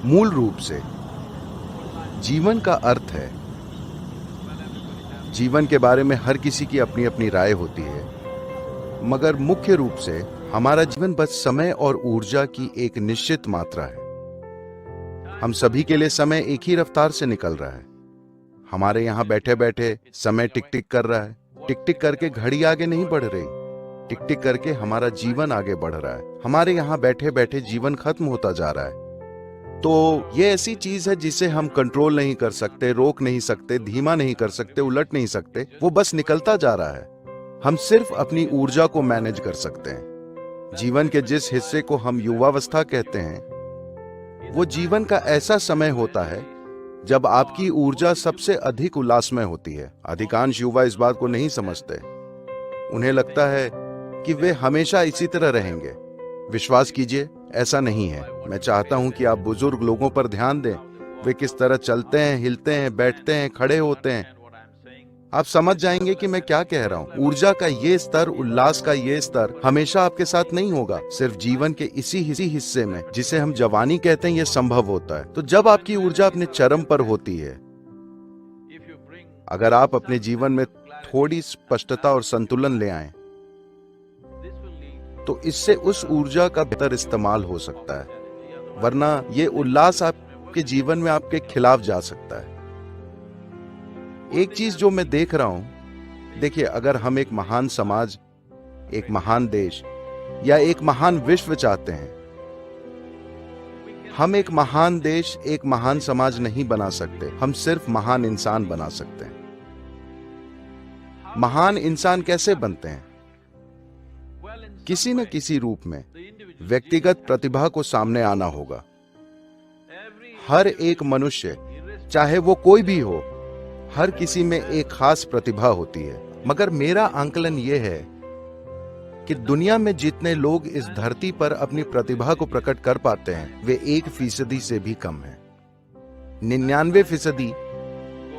मूल रूप से जीवन का अर्थ है। जीवन के बारे में हर किसी की अपनी अपनी राय होती है, मगर मुख्य रूप से हमारा जीवन बस समय और ऊर्जा की एक निश्चित मात्रा है। हम सभी के लिए समय एक ही रफ्तार से निकल रहा है। हमारे यहां बैठे बैठे समय टिक टिक कर रहा है। टिक टिक करके घड़ी आगे नहीं बढ़ रही, टिक टिक करके हमारा जीवन आगे बढ़ रहा है। हमारे यहां बैठे बैठे जीवन खत्म होता जा रहा है। तो ये ऐसी चीज है जिसे हम कंट्रोल नहीं कर सकते, रोक नहीं सकते, धीमा नहीं कर सकते, उलट नहीं सकते। वो बस निकलता जा रहा है। हम सिर्फ अपनी ऊर्जा को मैनेज कर सकते हैं। जीवन के जिस हिस्से को हम युवावस्था कहते हैं, वो जीवन का ऐसा समय होता है जब आपकी ऊर्जा सबसे अधिक उल्लासमय होती है। अधिकांश युवा इस बात को नहीं समझते। उन्हें लगता है कि वे हमेशा इसी तरह रहेंगे। विश्वास कीजिए, ऐसा नहीं है। मैं चाहता हूं कि आप बुजुर्ग लोगों पर ध्यान दें। वे किस तरह चलते हैं, हिलते हैं, बैठते हैं, खड़े होते हैं। आप समझ जाएंगे कि मैं क्या कह रहा हूं। ऊर्जा का ये स्तर, उल्लास का ये स्तर हमेशा आपके साथ नहीं होगा। सिर्फ जीवन के इसी हिस्से में, जिसे हम जवानी कहते हैं, ये संभव होता है। तो जब आपकी ऊर्जा अपने चरम पर होती है, अगर आप अपने जीवन में थोड़ी स्पष्टता और संतुलन ले आए, तो इससे उस ऊर्जा का बेहतर इस्तेमाल हो सकता है। वरना ये उल्लास आपके जीवन में आपके खिलाफ जा सकता है। एक चीज जो मैं देख रहा हूं, देखिए, अगर हम एक महान समाज, एक महान देश या एक महान विश्व चाहते हैं, हम एक महान देश, एक महान समाज नहीं बना सकते। हम सिर्फ महान इंसान बना सकते हैं। महान इंसान कैसे बनते हैं? किसी न किसी रूप में व्यक्तिगत प्रतिभा को सामने आना होगा। हर एक मनुष्य, चाहे वो कोई भी हो, हर किसी में एक खास प्रतिभा होती है। मगर मेरा आंकलन यह है कि दुनिया में जितने लोग इस धरती पर अपनी प्रतिभा को प्रकट कर पाते हैं, वे 1% से भी कम हैं। 99%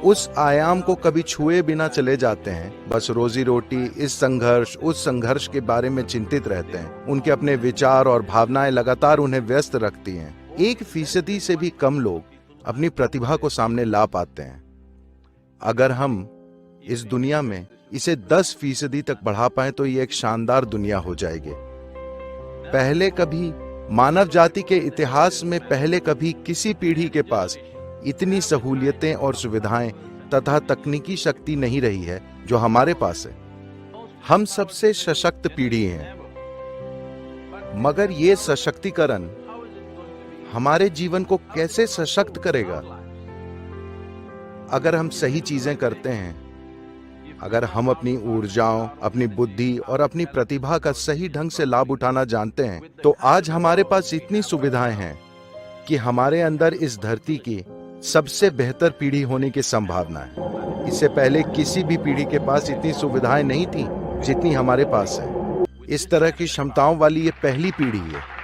उस आयाम को कभी छुए बिना चले जाते हैं। बस रोजी रोटी, इस संघर्ष, उस संघर्ष के बारे में चिंतित रहते हैं। उनके अपने विचार और भावनाएं लगातार उन्हें व्यस्त रखती हैं। 1% से भी कम लोग अपनी प्रतिभा को सामने ला पाते हैं। अगर हम इस दुनिया में इसे 10% तक बढ़ा पाए, तो ये एक शानदार दुनिया हो जाएगी। पहले कभी मानव जाति के इतिहास में किसी पीढ़ी के पास इतनी सहूलियतें और सुविधाएं तथा तकनीकी शक्ति नहीं रही है जो हमारे पास है। हम सबसे सशक्त पीढ़ी हैं, मगर ये सशक्तिकरण हमारे जीवन को कैसे सशक्त करेगा? अगर हम सही चीजें करते हैं, अगर हम अपनी ऊर्जाओं, अपनी बुद्धि और अपनी प्रतिभा का सही ढंग से लाभ उठाना जानते हैं, तो आज हमारे पास इतनी सुविधाएं हैं कि हमारे अंदर इस धरती की सबसे बेहतर पीढ़ी होने की संभावना है। इससे पहले किसी भी पीढ़ी के पास इतनी सुविधाएं नहीं थी जितनी हमारे पास है। इस तरह की क्षमताओं वाली ये पहली पीढ़ी है।